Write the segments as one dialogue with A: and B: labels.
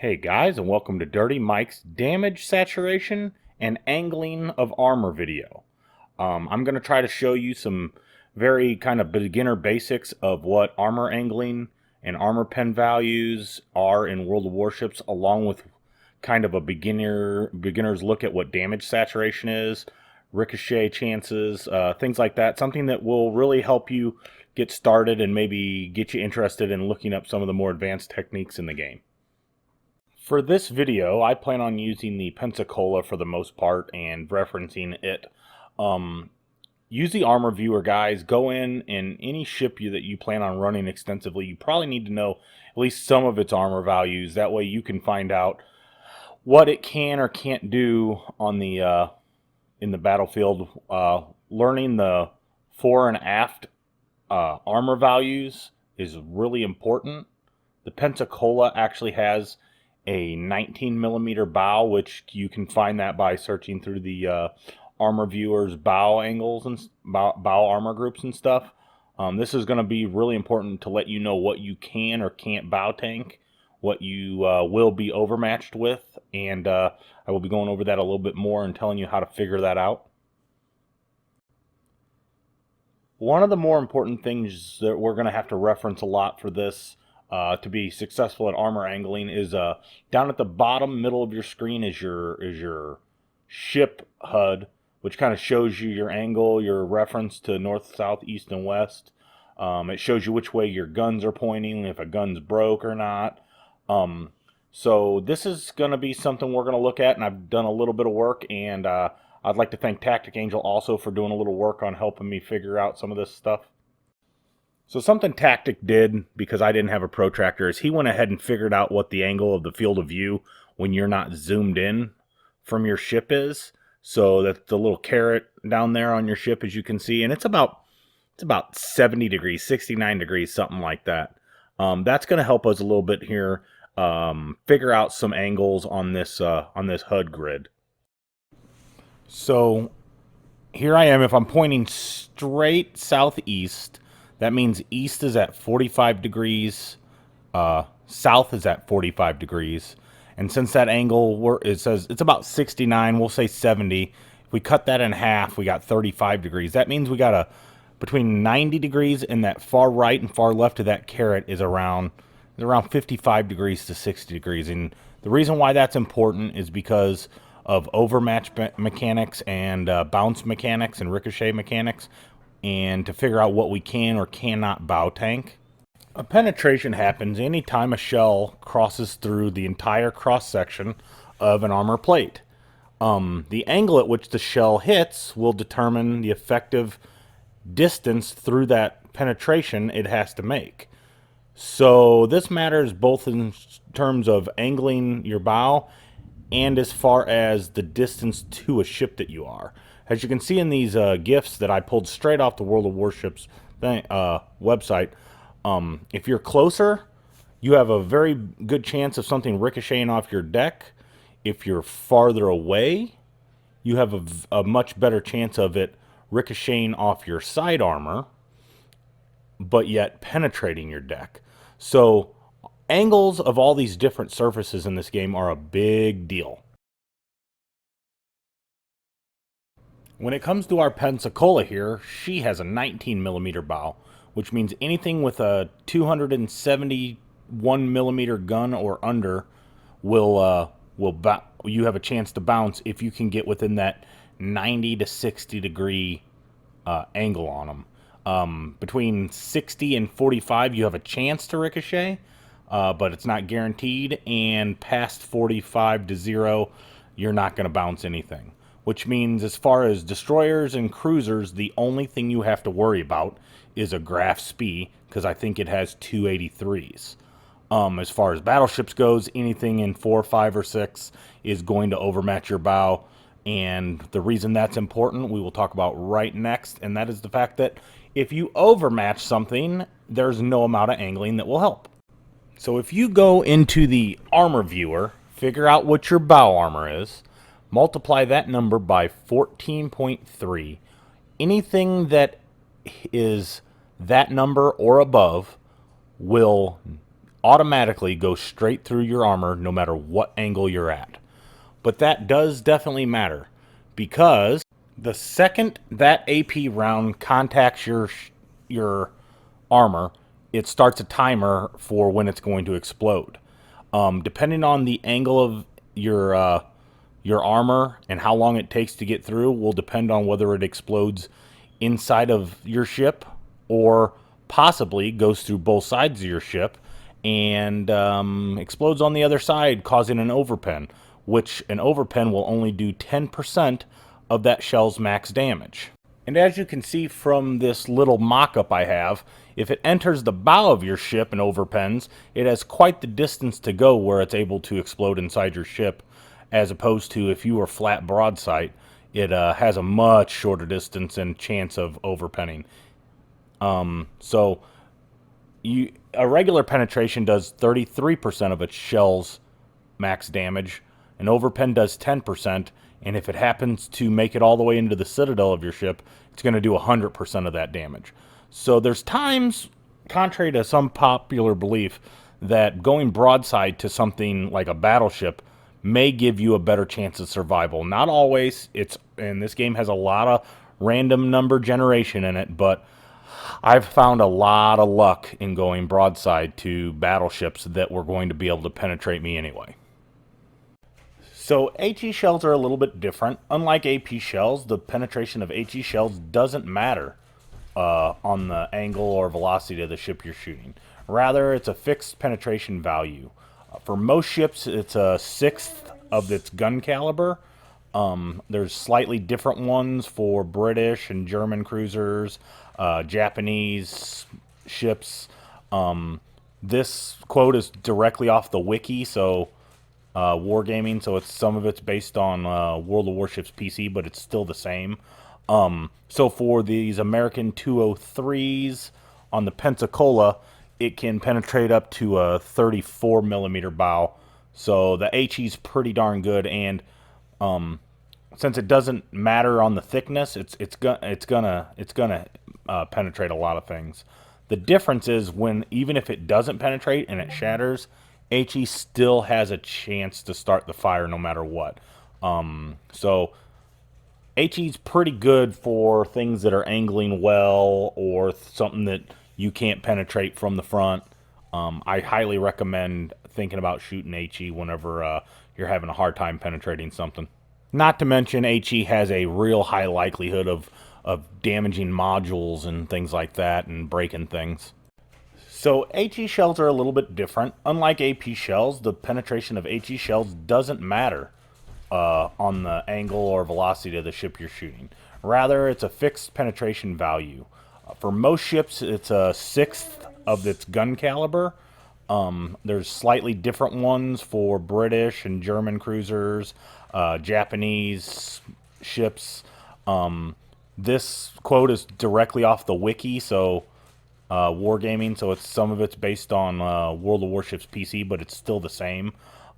A: Hey guys, and welcome to Dirtymike's damage saturation and angling of armor video. I'm going to try to show you some very kind of beginner basics of what armor angling and armor pen values are in World of Warships, along with kind of a beginner's look at what damage saturation is, ricochet chances, things like that. Something that will really help you get started and maybe get you interested in looking up some of the more advanced techniques in the game. For this video, I plan on using the Pensacola for the most part and referencing it. Use the armor viewer, guys. Go in any ship that you plan on running extensively. You probably need to know at least some of its armor values. That way you can find out what it can or can't do on the in the battlefield. Learning the fore and aft armor values is really important. The Pensacola actually has a 19 millimeter bow, which you can find that by searching through the armor viewers bow angles and bow armor groups and stuff. This is going to be really important to let you know what you can or can't bow tank, what you will be overmatched with, and I will be going over that a little bit more and telling you how to figure that out. One of the more important things that we're going to have to reference a lot for this to be successful at armor angling is down at the bottom middle of your screen is your ship HUD, which kind of shows you your angle, your reference to north, south, east, and west. It shows you which way your guns are pointing, if a gun's broke or not. So this is going to be something we're going to look at, and I've done a little bit of work, and I'd like to thank Tactic Angel also for doing a little work on helping me figure out some of this stuff. So something Tactic did, because I didn't have a protractor, is he went ahead and figured out what the angle of the field of view when you're not zoomed in from your ship is. So that's the little caret down there on your ship, as you can see, and it's about 70 degrees, 69 degrees, something like that. That's going to help us a little bit here figure out some angles on this HUD grid. So here I am. If I'm pointing straight southeast, that means east is at 45 degrees, south is at 45 degrees. And since that angle, it says it's about 69, we'll say 70. If we cut that in half, we got 35 degrees. That means we got between 90 degrees and that far right and far left of that caret is around 55 degrees to 60 degrees. And the reason why that's important is because of overmatch mechanics and bounce mechanics and ricochet mechanics, and to figure out what we can or cannot bow tank. A penetration happens anytime a shell crosses through the entire cross-section of an armor plate. The angle at which the shell hits will determine the effective distance through that penetration it has to make. So this matters both in terms of angling your bow and as far as the distance to a ship that you are. As you can see in these GIFs that I pulled straight off the World of Warships website, if you're closer, you have a very good chance of something ricocheting off your deck. If you're farther away, you have a much better chance of it ricocheting off your side armor, but yet penetrating your deck. So angles of all these different surfaces in this game are a big deal. When it comes to our Pensacola here, she has a 19 millimeter bow, which means anything with a 271 millimeter gun or under you have a chance to bounce if you can get within that 90 to 60 degree angle on them. Between 60 and 45, you have a chance to ricochet, but it's not guaranteed, and past 45 to 0, you're not going to bounce anything. Which means as far as destroyers and cruisers, the only thing you have to worry about is a Graf Spee, because I think it has 283s. As far as battleships goes, anything in 4, 5, or 6 is going to overmatch your bow. And the reason that's important, we will talk about right next, and that is the fact that if you overmatch something, there's no amount of angling that will help. So if you go into the armor viewer, figure out what your bow armor is, multiply that number by 14.3. Anything that is that number or above will automatically go straight through your armor no matter what angle you're at. But that does definitely matter, because the second that AP round contacts your armor, it starts a timer for when it's going to explode. Depending on the angle of your armor and how long it takes to get through will depend on whether it explodes inside of your ship or possibly goes through both sides of your ship and explodes on the other side, causing an overpen, which an overpen will only do 10% of that shell's max damage. And as you can see from this little mock-up I have, if it enters the bow of your ship and overpens, it has quite the distance to go where it's able to explode inside your ship, as opposed to if you were flat broadside, it has a much shorter distance and chance of overpenning. So a regular penetration does 33% of its shell's max damage. An overpen does 10%, and if it happens to make it all the way into the citadel of your ship, it's going to do 100% of that damage. So there's times, contrary to some popular belief, that going broadside to something like a battleship may give you a better chance of survival. Not always. And this game has a lot of random number generation in it, but I've found a lot of luck in going broadside to battleships that were going to be able to penetrate me anyway. So HE shells are a little bit different. Unlike AP shells, the penetration of HE shells doesn't matter on the angle or velocity of the ship you're shooting. Rather, it's a fixed penetration value. For most ships, it's a sixth of its gun caliber. There's slightly different ones for British and German cruisers, Japanese ships. This quote is directly off the wiki, so Wargaming, so some of it's based on World of Warships PC, but it's still the same. So for these American 203s on the Pensacola, it can penetrate up to a 34 millimeter bow. So the HE's pretty darn good, and since it doesn't matter on the thickness, it's gonna penetrate a lot of things. The difference is when even if it doesn't penetrate and it shatters, HE still has a chance to start the fire no matter what. So HE's pretty good for things that are angling well or something that you can't penetrate from the front. I highly recommend thinking about shooting HE whenever you're having a hard time penetrating something. Not to mention HE has a real high likelihood of damaging modules and things like that and breaking things. So HE shells are a little bit different. Unlike AP shells, the penetration of HE shells doesn't matter on the angle or velocity of the ship you're shooting. Rather, it's a fixed penetration value. For most ships, it's a sixth of its gun caliber. There's slightly different ones for British and German cruisers, Japanese ships. This quote is directly off the wiki, so Wargaming, so some of it's based on World of Warships PC, but it's still the same.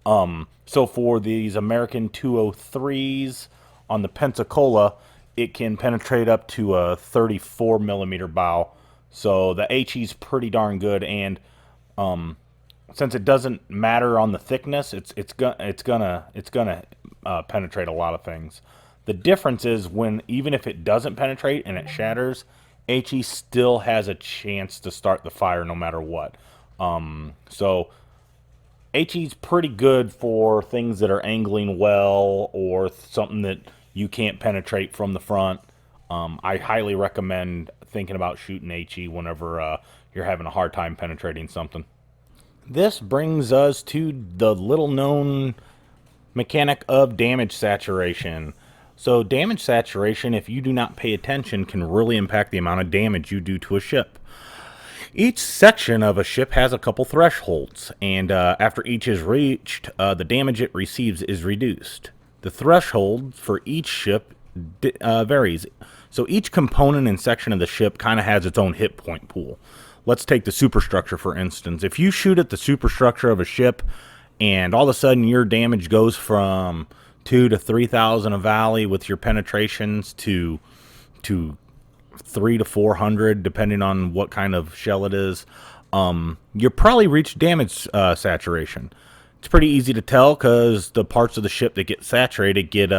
A: So for these American 203s on the Pensacola, it can penetrate up to a 34 millimeter bow. So the HE's pretty darn good, and since it doesn't matter on the thickness, it's gonna penetrate a lot of things. The difference is when even if it doesn't penetrate and it shatters, HE still has a chance to start the fire no matter what. So HE's pretty good for things that are angling well or something that you can't penetrate from the front. I highly recommend thinking about shooting HE whenever you're having a hard time penetrating something. This brings us to the little known mechanic of damage saturation. So damage saturation, if you do not pay attention, can really impact the amount of damage you do to a ship. Each section of a ship has a couple thresholds, and after each is reached, the damage it receives is reduced. The threshold for each ship varies. So each component and section of the ship kind of has its own hit point pool. Let's take the superstructure, for instance. If you shoot at the superstructure of a ship, and all of a sudden your damage goes from 2 to 3,000 a volley with your penetrations to 3 to 400, depending on what kind of shell it is. you probably reached damage saturation. It's pretty easy to tell because the parts of the ship that get saturated get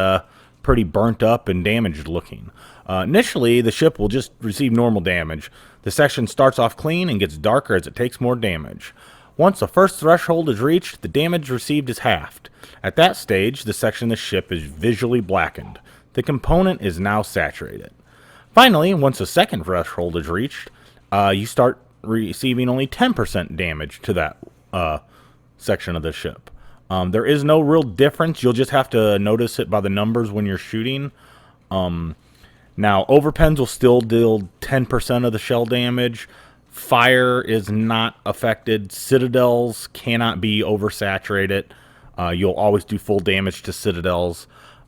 A: pretty burnt up and damaged looking. Initially, the ship will just receive normal damage. The section starts off clean and gets darker as it takes more damage. Once the first threshold is reached, the damage received is halved. At that stage, the section of the ship is visually blackened. The component is now saturated. Finally, once the second threshold is reached, you start receiving only 10% damage to that section of the ship. There is no real difference. You'll just have to notice it by the numbers when you're shooting. Now, overpens will still deal 10% of the shell damage. Fire is not affected. Citadels cannot be oversaturated. You'll always do full damage to citadels.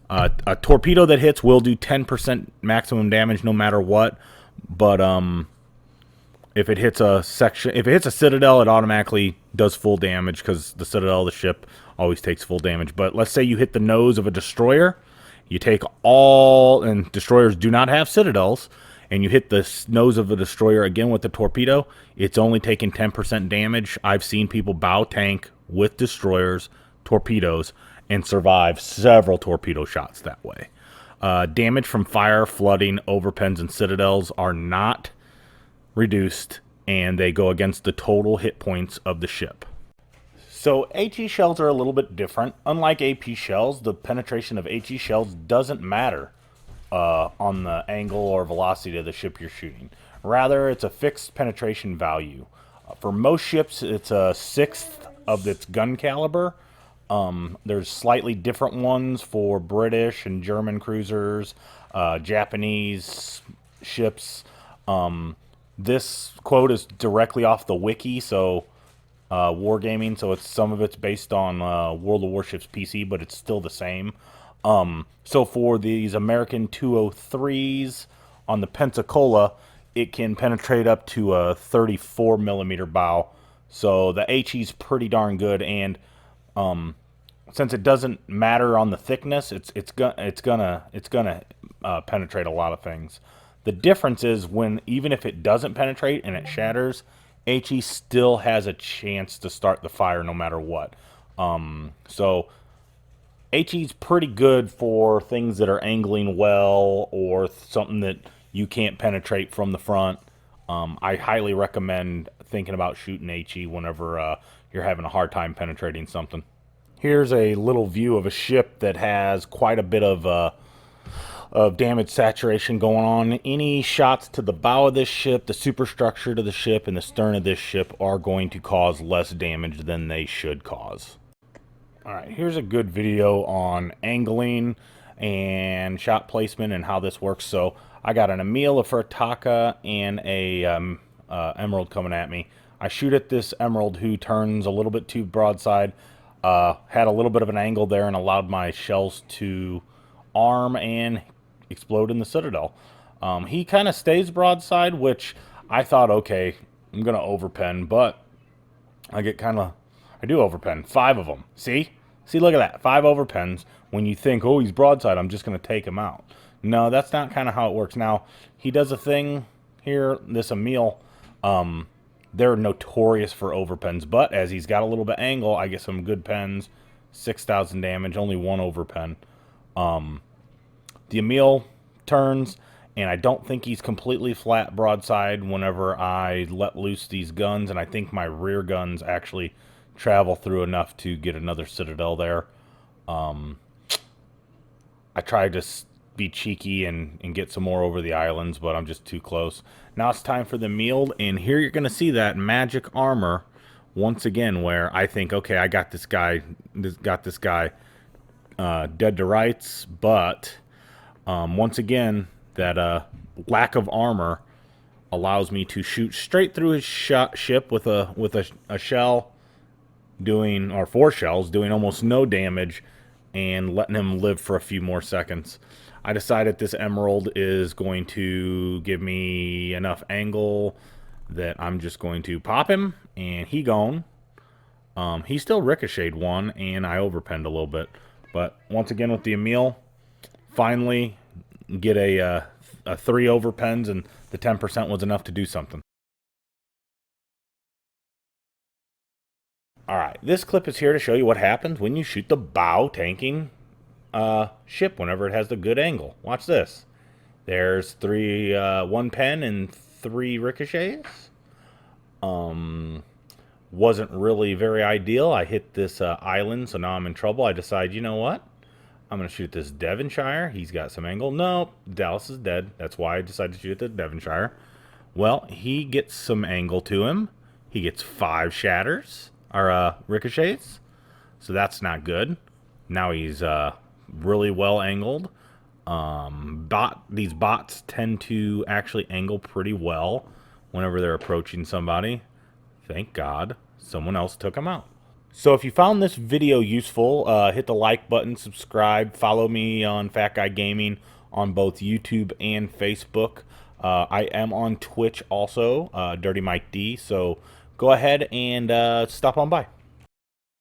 A: A torpedo that hits will do 10% maximum damage no matter what. But if it hits a citadel, it automatically does full damage because the citadel of the ship always takes full damage. But let's say you hit the nose of a destroyer. You take and destroyers do not have citadels, and you hit the nose of a destroyer again with the torpedo, it's only taking 10% damage. I've seen people bow tank with destroyers, torpedoes, and survive several torpedo shots that way. Damage from fire, flooding, overpens, and citadels are not reduced, and they go against the total hit points of the ship. So HE shells are a little bit different. Unlike AP shells, the penetration of HE shells doesn't matter on the angle or velocity of the ship you're shooting. Rather, it's a fixed penetration value. For most ships, it's a sixth of its gun caliber. There's slightly different ones for British and German cruisers, Japanese ships. This quote is directly off the wiki, so Wargaming, so some of it's based on World of Warships PC, but it's still the same. So for these American 203s on the Pensacola, it can penetrate up to a 34 millimeter bow. So the HE's pretty darn good, and since it doesn't matter on the thickness, it's gonna penetrate a lot of things. The difference is even if it doesn't penetrate and it shatters, HE still has a chance to start the fire no matter what. So HE's pretty good for things that are angling well or something that you can't penetrate from the front. I highly recommend thinking about shooting HE whenever you're having a hard time penetrating something. Here's a little view of a ship that has quite a bit of damage saturation going on. Any shots to the bow of this ship, the superstructure to the ship, and the stern of this ship are going to cause less damage than they should cause. Alright, here's a good video on angling and shot placement and how this works. So I got an Emil, a Furtaka, and a Emerald coming at me. I shoot at this Emerald who turns a little bit too broadside. Had a little bit of an angle there and allowed my shells to arm and explode in the Citadel. He kind of stays broadside, which I thought, okay, I'm going to overpen, but I do overpen. 5 of them. See, look at that. 5 overpens. When you think, oh, he's broadside, I'm just going to take him out. No, that's not kind of how it works. Now, he does a thing here, this Emil, they're notorious for overpens, but as he's got a little bit angle, I get some good pens. 6,000 damage, only 1 overpen. The Emil turns, and I don't think he's completely flat broadside whenever I let loose these guns, and I think my rear guns actually travel through enough to get another Citadel there. I tried to be cheeky and get some more over the islands, but I'm just too close. Now it's time for the Emil, and here you're going to see that magic armor once again, where I think, okay, I got this guy dead to rights, but once again, that lack of armor allows me to shoot straight through his ship with a shell, or 4 shells, doing almost no damage, and letting him live for a few more seconds. I decided this Emerald is going to give me enough angle that I'm just going to pop him, and he gone. He still ricocheted 1, and I overpenned a little bit. But once again with the Emil, finally get a 3 overpens, and the 10% was enough to do something. All right, this clip is here to show you what happens when you shoot the bow tanking ship whenever it has the good angle. Watch this. There's one pen and 3 ricochets. Wasn't really very ideal. I hit this island, so now I'm in trouble. I decide, you know what? I'm going to shoot this Devonshire. He's got some angle. No, Dallas is dead. That's why I decided to shoot the Devonshire. Well, he gets some angle to him. He gets 5 shatters, or ricochets. So that's not good. Now he's really well angled. These bots tend to actually angle pretty well whenever they're approaching somebody. Thank God someone else took him out. So if you found this video useful, hit the like button, subscribe, follow me on Fat Guy Gaming on both YouTube and Facebook. I am on Twitch also, Dirtymike D. So go ahead and stop on by.